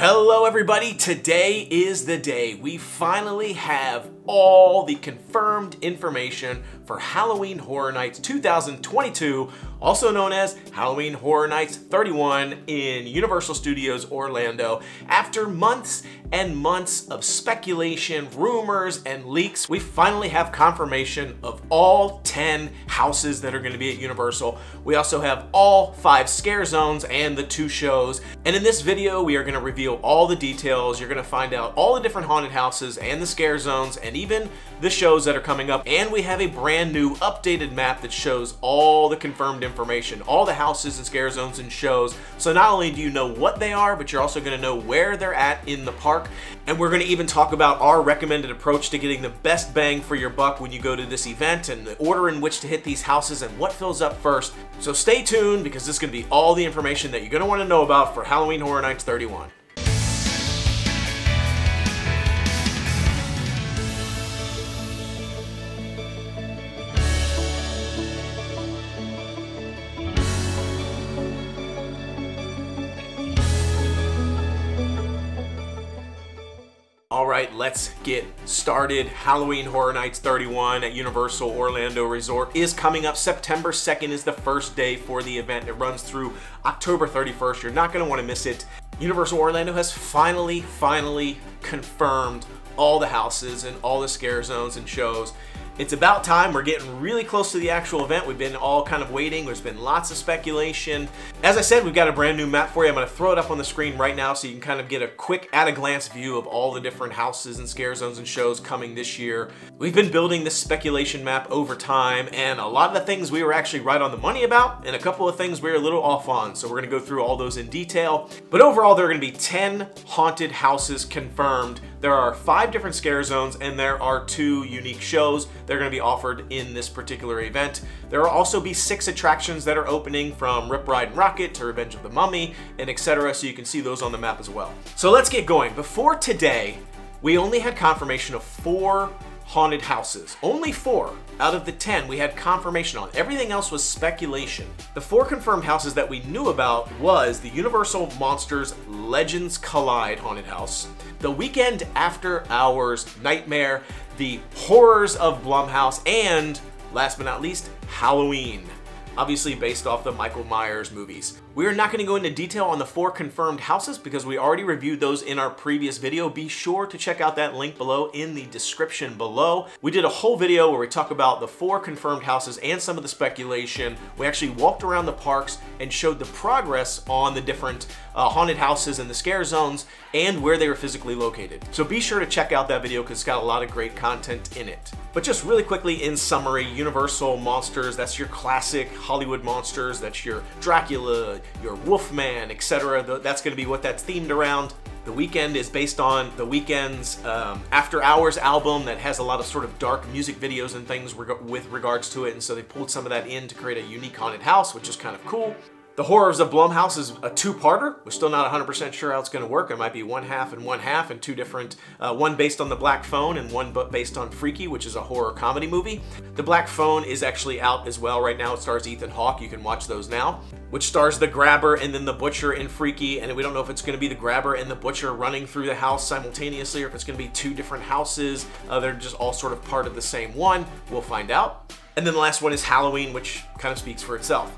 Hello everybody, today is the day. We finally have all the confirmed information for Halloween Horror Nights 2022, also known as Halloween Horror Nights 31 in Universal Studios Orlando. After months and months of speculation, rumors, and leaks, we finally have confirmation of all 10 houses that are going to be at Universal. We also have all 5 scare zones and the 2 shows. And in this video, we are going to reveal all the details. You're going to find out all the different haunted houses and the scare zones and even the shows that are coming up. And we have a brand new updated map that shows all the confirmed information, all the houses and scare zones and shows. So not only do you know what they are, but you're also going to know where they're at in the park. And we're going to even talk about our recommended approach to getting the best bang for your buck when you go to this event and the order in which to hit these houses and what fills up first. So stay tuned because this is going to be all the information that you're going to want to know about for Halloween Horror Nights 31. All right, let's get started. Halloween Horror Nights 31 at Universal Orlando Resort is coming up. September 2nd is the first day for the event. It runs through October 31st. You're not going to want to miss it. Universal Orlando has finally confirmed all the houses and all the scare zones and shows. It's about time. We're getting really close to the actual event. We've been all kind of waiting. There's been lots of speculation. As I said, we've got a brand new map for you. I'm going to throw it up on the screen right now so you can kind of get a quick at-a-glance view of all the different houses and scare zones and shows coming this year. We've been building this speculation map over time, and a lot of the things we were actually right on the money about, and a couple of things we were a little off on. So we're going to go through all those in detail. But overall, there are going to be 10 haunted houses confirmed. There are 5 different scare zones, and there are 2 unique shows. They're going to be offered in this particular event. There will also be 6 attractions that are opening, from Rip, Ride, and Rocket to Revenge of the Mummy, and etc. So you can see those on the map as well. So let's get going. Before today, we only had confirmation of 4 haunted houses. Only 4 out of the 10 we had confirmation on. Everything else was speculation. The 4 confirmed houses that we knew about was the Universal Monsters Legends Collide haunted house, the Weekend After Hours Nightmare, the Horrors of Blumhouse, and last but not least, Halloween, obviously based off the Michael Myers movies. We are not going to go into detail on the 4 confirmed houses because we already reviewed those in our previous video. Be sure to check out that link below in the description below. We did a whole video where we talk about the 4 confirmed houses and some of the speculation. We actually walked around the parks and showed the progress on the different haunted houses and the scare zones and where they were physically located. So be sure to check out that video because it's got a lot of great content in it. But just really quickly, in summary, Universal Monsters, that's your classic Hollywood monsters. That's your Dracula, your Wolfman, etc. That's going to be what that's themed around. The Weekend is based on The Weeknd's After Hours album that has a lot of sort of dark music videos and things with regards to it, and so they pulled some of that in to create a unique haunted house, which is kind of cool. The Horrors of Blumhouse is a 2-parter. We're still not 100% sure how it's going to work. It might be 1/2 and 1/2 and 2 different, one based on The Black Phone and one based on Freaky, which is a horror comedy movie. The Black Phone is actually out as well right now. It stars Ethan Hawke. You can watch those now, which stars the Grabber and then the Butcher in Freaky. And we don't know if it's going to be the Grabber and the Butcher running through the house simultaneously or if it's going to be 2 different houses. They're just all sort of part of the same one. We'll find out. And then the last one is Halloween, which kind of speaks for itself.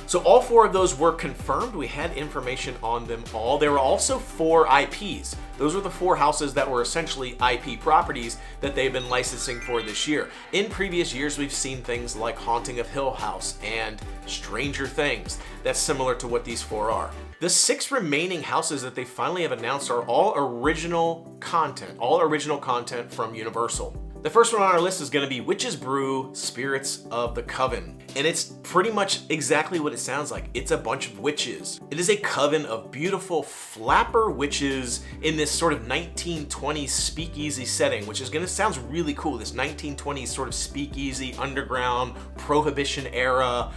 So all 4 of those were confirmed. We had information on them all. There were also 4 IPs. Those were the 4 houses that were essentially IP properties that they've been licensing for this year. In previous years, we've seen things like Haunting of Hill House and Stranger Things. That's similar to what these 4 are. The 6 remaining houses that they finally have announced are all original content from Universal. The first one on our list is going to be Witch's Brew, Spirits of the Coven. And it's pretty much exactly what it sounds like. It's a bunch of witches. It is a coven of beautiful flapper witches in this sort of 1920s speakeasy setting, which is going to sound really cool. This 1920s sort of speakeasy, underground, prohibition era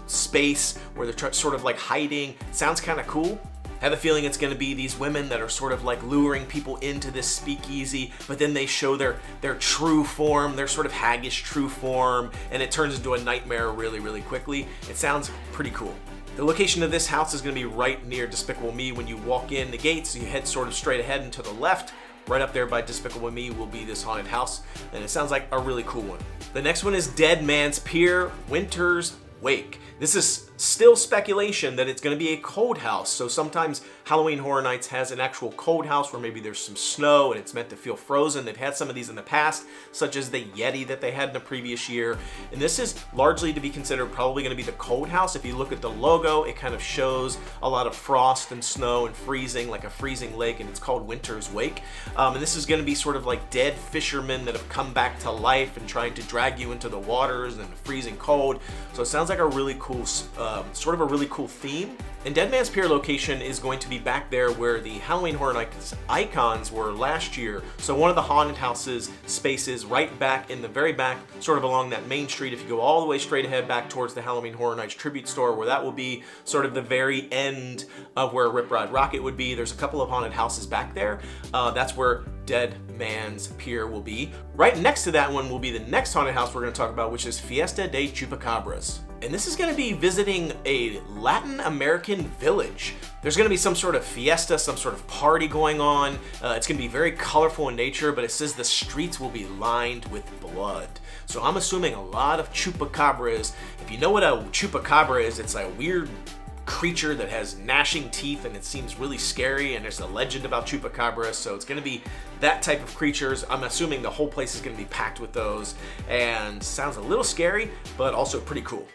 space where they're sort of like hiding. Sounds kind of cool. I have a feeling it's going to be these women that are sort of like luring people into this speakeasy, but then they show their true form, their sort of haggish true form, and it turns into a nightmare really, really quickly. It sounds pretty cool. The location of this house is going to be right near Despicable Me. When you walk in the gates, you head sort of straight ahead and to the left. Right up there by Despicable Me will be this haunted house, and it sounds like a really cool one. The next one is Dead Man's Pier, Winter's Wake. This is still speculation that it's going to be a cold house. So sometimes Halloween Horror Nights has an actual cold house where maybe there's some snow and it's meant to feel frozen. They've had some of these in the past, such as the Yeti that they had in the previous year. And this is largely to be considered probably going to be the cold house. If you look at the logo, it kind of shows a lot of frost and snow and freezing, like a freezing lake, and it's called Winter's Wake. And this is going to be sort of like dead fishermen that have come back to life and trying to drag you into the waters and the freezing cold. So it sounds like a really cool, sort of a really cool theme. And Dead Man's Pier location is going to be back there where the Halloween Horror Nights icons were last year. So one of the haunted houses spaces right back in the very back, sort of along that main street. If you go all the way straight ahead back towards the Halloween Horror Nights tribute store, where that will be sort of the very end of where Rip Ride Rockit would be. There's a couple of haunted houses back there. That's where Dead Man's Pier will be. Right next to that one will be the next haunted house we're going to talk about, which is Fiesta de Chupacabras. And this is going to be visiting a Latin American village. There's going to be some sort of fiesta, some sort of party going on. It's going to be very colorful in nature, but it says the streets will be lined with blood. So I'm assuming a lot of chupacabras. If you know what a chupacabra is, it's a weird creature that has gnashing teeth and it seems really scary, and there's a legend about chupacabras, so it's going to be that type of creatures. I'm assuming the whole place is going to be packed with those, and sounds a little scary, but also pretty cool.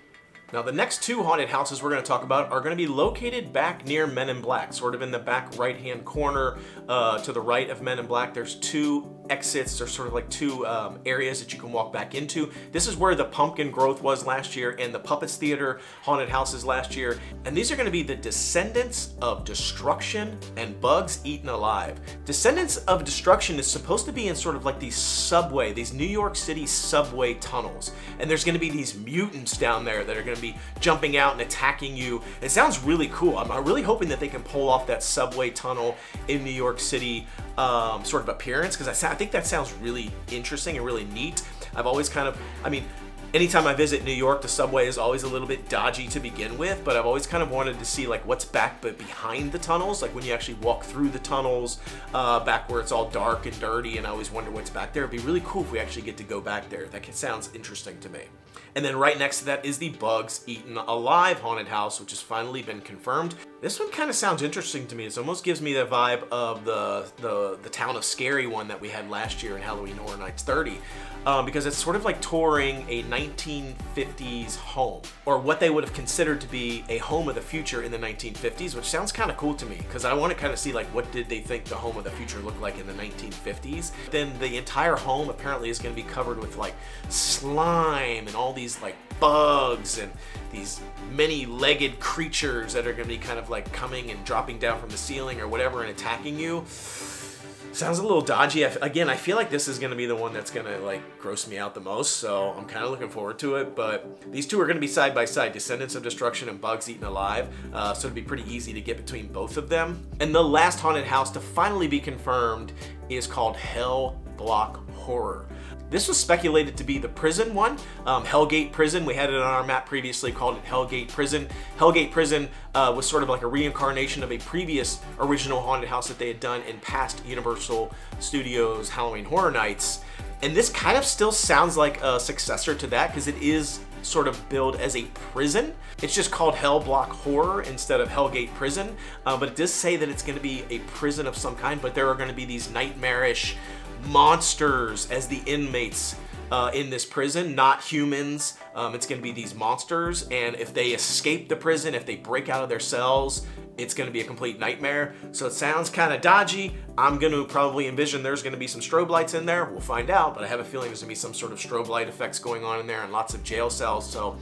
Now the next two haunted houses we're going to talk about are going to be located back near Men in Black, sort of in the back right hand corner to the right of Men in Black. There's two exits, there's sort of like two areas that you can walk back into. This is where the Pumpkin Growth was last year and the Puppets Theater haunted houses last year. And these are going to be the Descendants of Destruction and Bugs Eaten Alive. Descendants of Destruction is supposed to be in sort of like these New York City subway tunnels. And there's going to be these mutants down there that are going to be jumping out and attacking you. It sounds really cool. I'm really hoping that they can pull off that subway tunnel in New York City sort of appearance, because I think that sounds really interesting and really neat. I've always kind of, anytime I visit New York, the subway is always a little bit dodgy to begin with, but I've always kind of wanted to see like what's back but behind the tunnels, like when you actually walk through the tunnels, back where it's all dark and dirty, and I always wonder what's back there. It'd be really cool if we actually get to go back there. That sounds interesting to me. And then right next to that is the Bugs Eaten Alive haunted house, which has finally been confirmed. This one kind of sounds interesting to me. It almost gives me the vibe of the Town of Scary one that we had last year in Halloween Horror Nights 30. Because it's sort of like touring a 1950s home, or what they would have considered to be a home of the future in the 1950s, which sounds kind of cool to me, because I want to kind of see like what did they think the home of the future looked like in the 1950s. Then the entire home apparently is going to be covered with like slime and all these like bugs and these many-legged creatures that are going to be kind of like coming and dropping down from the ceiling or whatever and attacking you. Sounds a little dodgy. Again, I feel like this is going to be the one that's going to like gross me out the most, so I'm kind of looking forward to it. But these two are going to be side by side, Descendants of Destruction and Bugs Eaten Alive, so it'd be pretty easy to get between both of them. And the last haunted house to finally be confirmed is called Hell Block Horror. This was speculated to be the prison one, Hellgate Prison. We had it on our map previously, called it Hellgate Prison. Hellgate Prison was sort of like a reincarnation of a previous original haunted house that they had done in past Universal Studios Halloween Horror Nights. And this kind of still sounds like a successor to that, because it is sort of billed as a prison. It's just called Hell Block Horror instead of Hellgate Prison, but it does say that it's going to be a prison of some kind, but there are going to be these nightmarish monsters as the inmates in this prison, not humans. It's going to be these monsters, and if they escape the prison, if they break out of their cells, it's going to be a complete nightmare. So it sounds kind of dodgy. I'm going to probably envision there's going to be some strobe lights in there. We'll find out, but I have a feeling there's going to be some sort of strobe light effects going on in there and lots of jail cells. So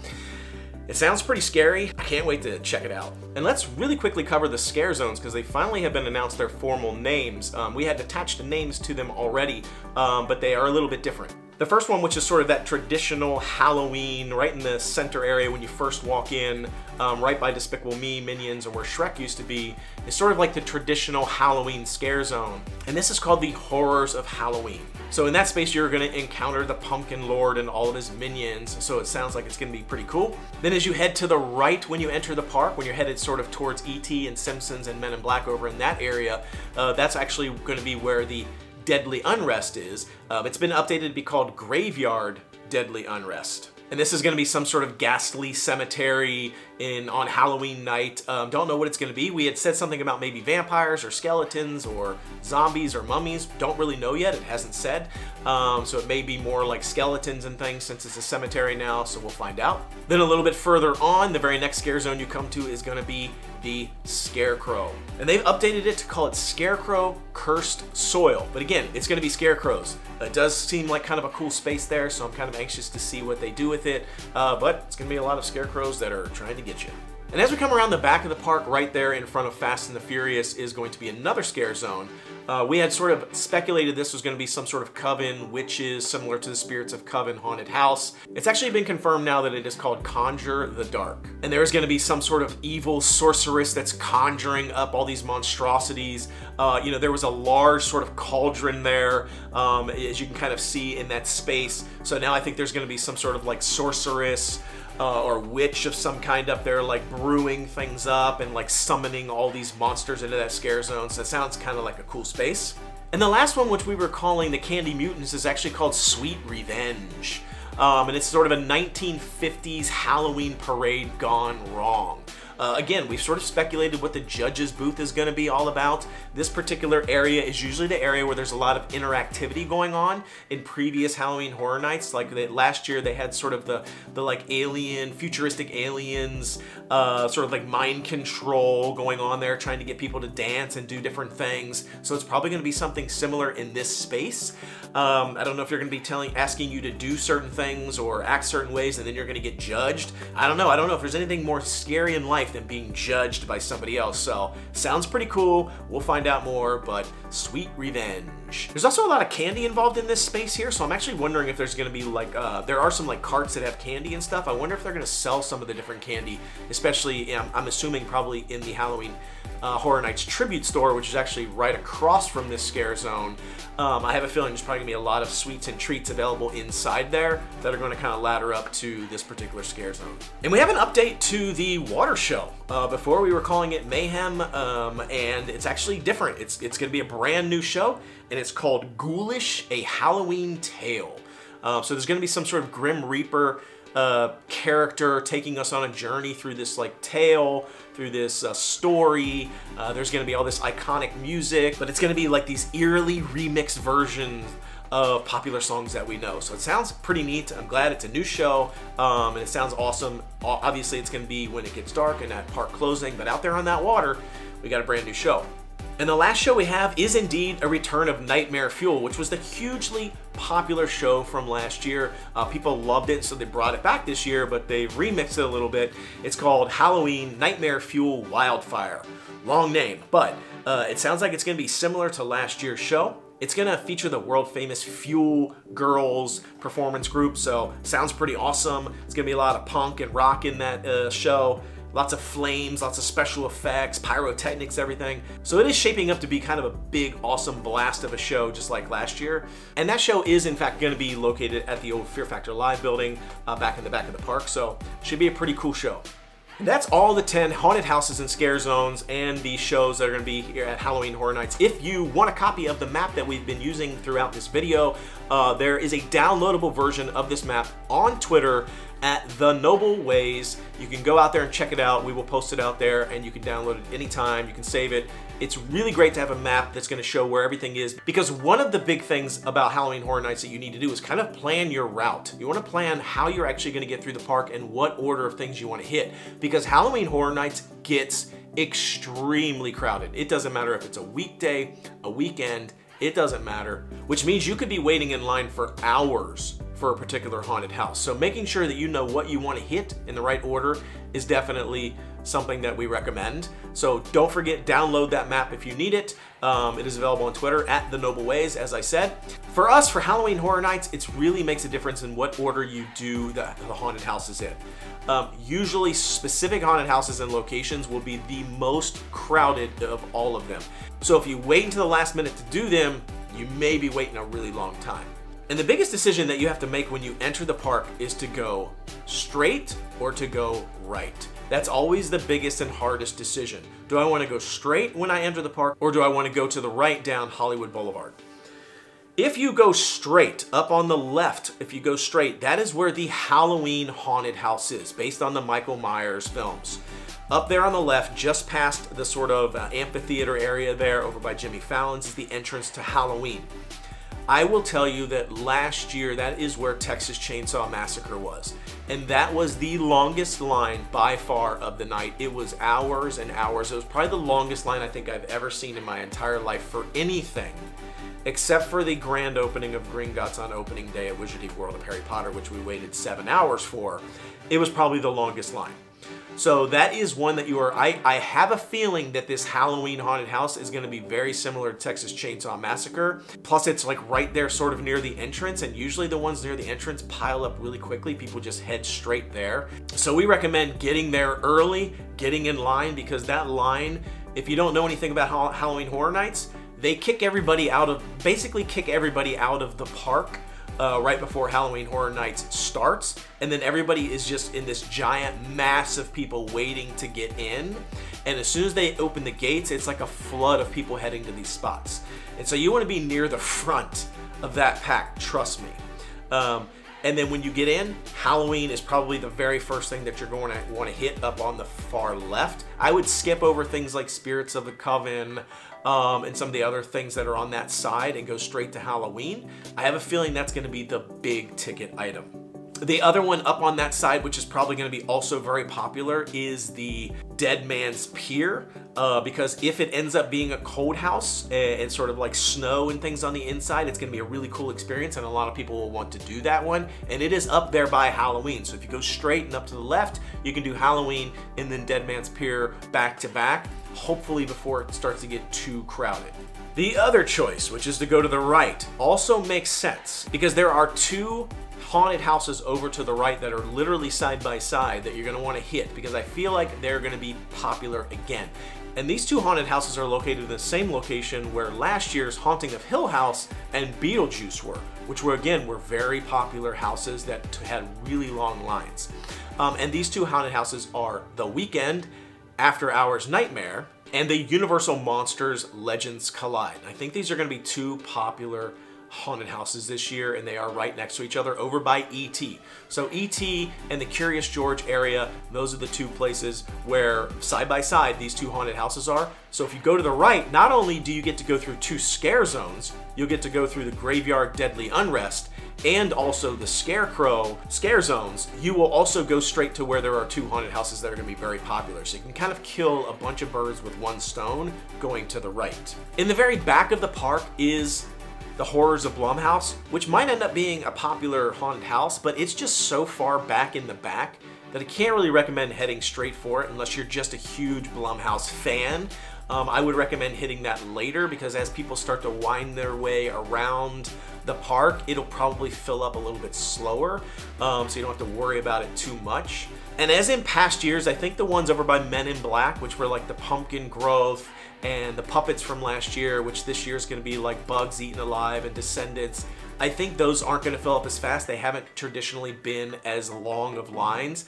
it sounds pretty scary. I can't wait to check it out. And let's really quickly cover the scare zones, because they finally have been announced their formal names. We had attached the names to them already, but they are a little bit different. The first one, which is sort of that traditional Halloween, right in the center area when you first walk in, right by Despicable Me, Minions, and where Shrek used to be, is sort of like the traditional Halloween scare zone. And this is called the Horrors of Halloween. So in that space, you're gonna encounter the Pumpkin Lord and all of his minions, so it sounds like it's gonna be pretty cool. Then as you head to the right when you enter the park, when you're headed sort of towards E.T. and Simpsons and Men in Black over in that area, that's actually gonna be where the Deadly Unrest is. It's been updated to be called Graveyard Deadly Unrest. And this is gonna be some sort of ghastly cemetery on Halloween night. Don't know what it's gonna be. We had said something about maybe vampires or skeletons or zombies or mummies. Don't really know yet, it hasn't said. So it may be more like skeletons and things since it's a cemetery now, so we'll find out. Then a little bit further on, the very next scare zone you come to is gonna be the Scarecrow. And they've updated it to call it Scarecrow Cursed Soil. But again, it's gonna be scarecrows. It does seem like kind of a cool space there, so I'm kind of anxious to see what they do with it. But it's gonna be a lot of scarecrows that are trying to get you. And as we come around the back of the park, right there in front of Fast and the Furious is going to be another scare zone. We had sort of speculated this was going to be some sort of coven, witches, similar to the Spirits of Coven haunted house. It's actually been confirmed now that it is called Conjure the Dark. And there is going to be some sort of evil sorceress that's conjuring up all these monstrosities. You know, there was a large sort of cauldron there, as you can kind of see in that space. So now I think there's going to be some sort of like sorceress or witch of some kind up there, like brewing things up and like summoning all these monsters into that scare zone. So it sounds kind of like a cool space. And the last one, which we were calling the Candy Mutants, is actually called Sweet Revenge. And it's sort of a 1950s Halloween parade gone wrong. Again, we've sort of speculated what the judge's booth is going to be all about. This particular area is usually the area where there's a lot of interactivity going on. In previous Halloween Horror Nights, like last year, they had sort of the like alien, futuristic aliens, sort of like mind control going on there, trying to get people to dance and do different things. So it's probably going to be something similar in this space. I don't know if you're going to be asking you to do certain things or act certain ways, and then you're going to get judged. I don't know. I don't know if there's anything more scary in life than being judged by somebody else. So sounds pretty cool. We'll find out more, but Sweet Revenge. There's also a lot of candy involved in this space here, so I'm actually wondering if there's going to be like, there are some like carts that have candy and stuff. I wonder if they're going to sell some of the different candy, especially, I'm assuming probably in the Halloween Horror Nights Tribute Store, which is actually right across from this scare zone. I have a feeling there's probably gonna be a lot of sweets and treats available inside there that are gonna kind of ladder up to this particular scare zone. And we have an update to the water show. Before we were calling it Mayhem, and it's actually different. It's gonna be a brand new show, and it's called Ghoulish, A Halloween Tale. So there's gonna be some sort of Grim Reaper character taking us on a journey through this like tale, through this story. There's gonna be all this iconic music, but it's gonna be like these eerily remixed versions of popular songs that we know. So it sounds pretty neat. I'm glad it's a new show, and it sounds awesome. Obviously it's gonna be when it gets dark and at park closing, but out there on that water, we got a brand new show. And the last show we have is indeed a return of Nightmare Fuel, which was the hugely popular show from last year. People loved it, so they brought it back this year, but they remixed it a little bit. It's called Halloween Nightmare Fuel Wildfire. Long name, but it sounds like it's gonna be similar to last year's show. It's gonna feature the world famous Fuel Girls performance group, so sounds pretty awesome. It's gonna be a lot of punk and rock in that show. Lots of flames, lots of special effects, pyrotechnics, everything. So it is shaping up to be kind of a big, awesome blast of a show, just like last year. And that show is, in fact, gonna be located at the old Fear Factor Live building back in the back of the park, so should be a pretty cool show. And that's all the 10 haunted houses and scare zones and the shows that are going to be here at Halloween Horror Nights. If you want a copy of the map that we've been using throughout this video, there is a downloadable version of this map on Twitter at The Noble Ways. You can go out there and check it out. We will post it out there and you can download it anytime. You can save it. It's really great to have a map that's going to show where everything is, because one of the big things about Halloween Horror Nights that you need to do is kind of plan your route. You want to plan how you're actually going to get through the park and what order of things you want to hit, because Halloween Horror Nights gets extremely crowded. It doesn't matter if it's a weekday, a weekend, it doesn't matter, which means you could be waiting in line for hours for a particular haunted house. So making sure that you know what you want to hit in the right order is definitely something that we recommend. So don't forget, download that map if you need it. It is available on Twitter at The Noble Ways, as I said. For us, for Halloween Horror Nights, it really makes a difference in what order you do the haunted houses in. Usually specific haunted houses and locations will be the most crowded of all of them. So if you wait until the last minute to do them, you may be waiting a really long time. And the biggest decision that you have to make when you enter the park is to go straight or to go right. That's always the biggest and hardest decision. Do I want to go straight when I enter the park, or do I want to go to the right down Hollywood Boulevard? If you go straight, up on the left, if you go straight, that is where the Halloween haunted house is, based on the Michael Myers films. Up there on the left, just past the sort of amphitheater area there over by Jimmy Fallon's, is the entrance to Halloween. I will tell you that last year, that is where Texas Chainsaw Massacre was. And that was the longest line by far of the night. It was hours and hours. It was probably the longest line I think I've ever seen in my entire life for anything, except for the grand opening of Gringotts on opening day at Wizarding World of Harry Potter, which we waited 7 hours for. It was probably the longest line. So that is one that you are, I have a feeling that this Halloween haunted house is going to be very similar to Texas Chainsaw Massacre. Plus it's like right there sort of near the entrance, and usually the ones near the entrance pile up really quickly. People just head straight there. So we recommend getting there early, getting in line, because that line, if you don't know anything about Halloween Horror Nights, they kick everybody out of, basically kick everybody out of the park right before Halloween Horror Nights starts, and then everybody is just in this giant mass of people waiting to get in. And as soon as they open the gates, it's like a flood of people heading to these spots. And so you want to be near the front of that pack, trust me. And then when you get in, Halloween is probably the very first thing that you're going to want to hit up on the far left. I would skip over things like Spirits of the Coven and some of the other things that are on that side and go straight to Halloween. I have a feeling that's going to be the big ticket item. The other one up on that side, which is probably going to be also very popular, is the Dead Man's Pier, because if it ends up being a cold house and sort of like snow and things on the inside, it's going to be a really cool experience, and a lot of people will want to do that one. And it is up there by Halloween, so if you go straight and up to the left, you can do Halloween and then Dead Man's Pier back to back, hopefully before it starts to get too crowded. The other choice, which is to go to the right, also makes sense because there are two haunted houses over to the right that are literally side by side that you're going to want to hit, because I feel like they're going to be popular again. And these two haunted houses are located in the same location where last year's Haunting of Hill House and Beetlejuice were, which were again were very popular houses that had really long lines. And these two haunted houses are The Weekend, After Hours Nightmare, and the Universal Monsters Legends Collide. I think these are going to be two popular haunted houses this year, and they are right next to each other over by E.T. So E.T. and the Curious George area, those are the two places where side by side these two haunted houses are. So if you go to the right, not only do you get to go through two scare zones, you'll get to go through the Graveyard Deadly Unrest and also the Scarecrow scare zones. You will also go straight to where there are two haunted houses that are going to be very popular. So you can kind of kill a bunch of birds with one stone going to the right. In the very back of the park is the Horrors of Blumhouse, which might end up being a popular haunted house, but it's just so far back in the back that I can't really recommend heading straight for it unless you're just a huge Blumhouse fan. I would recommend hitting that later, because as people start to wind their way around the park, it'll probably fill up a little bit slower, so you don't have to worry about it too much. And as in past years, I think the ones over by Men in Black, which were like the Pumpkin Growth and the puppets from last year, which this year is going to be like Bugs Eaten Alive and Descendants, I think those aren't going to fill up as fast. They haven't traditionally been as long of lines.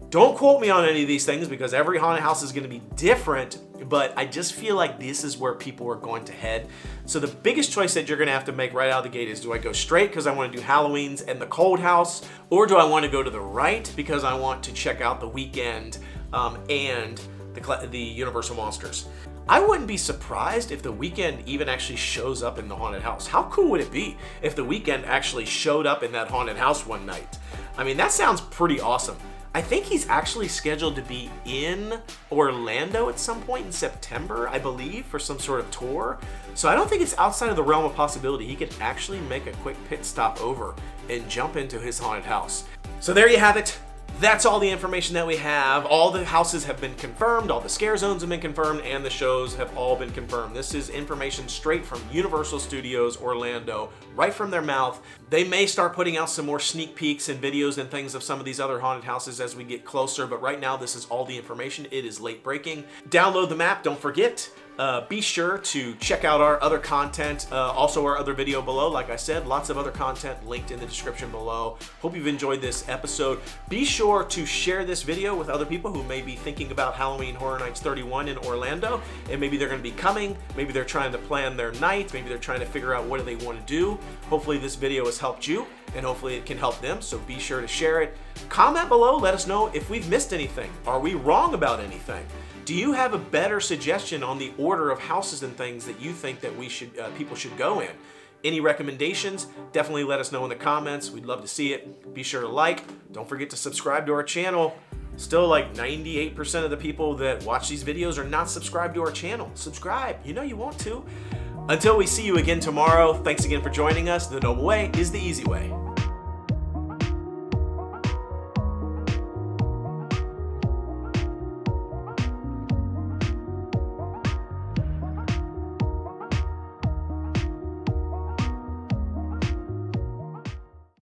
Don't quote me on any of these things because every haunted house is going to be different, but I just feel like this is where people are going to head. So the biggest choice that you're going to have to make right out of the gate is, do I go straight because I want to do Halloween's and the Cold House, or do I want to go to the right because I want to check out The Weekend and the Universal Monsters? I wouldn't be surprised if The Weekend even actually shows up in the haunted house. How cool would it be if The Weekend actually showed up in that haunted house one night? I mean, that sounds pretty awesome. I think he's actually scheduled to be in Orlando at some point in September, I believe, for some sort of tour. So I don't think it's outside of the realm of possibility he could actually make a quick pit stop over and jump into his haunted house. So there you have it. That's all the information that we have. All the houses have been confirmed, all the scare zones have been confirmed, and the shows have all been confirmed. This is information straight from Universal Studios Orlando, right from their mouth. They may start putting out some more sneak peeks and videos and things of some of these other haunted houses as we get closer, but right now this is all the information. It is late breaking. Download the map, don't forget. Be sure to check out our other content, also our other video below. Like I said, lots of other content linked in the description below. Hope you've enjoyed this episode. Be sure to share this video with other people who may be thinking about Halloween Horror Nights 31 in Orlando, and maybe they're going to be coming, maybe they're trying to plan their night, maybe they're trying to figure out what do they want to do. Hopefully this video has helped you, and hopefully it can help them, so be sure to share it. Comment below, let us know if we've missed anything. Are we wrong about anything? Do you have a better suggestion on the order of houses and things that you think that we should people should go in? Any recommendations? Definitely let us know in the comments. We'd love to see it. Be sure to like. Don't forget to subscribe to our channel. Still like 98% of the people that watch these videos are not subscribed to our channel. Subscribe. You know you want to. Until we see you again tomorrow, thanks again for joining us. The Noble Way is the easy way.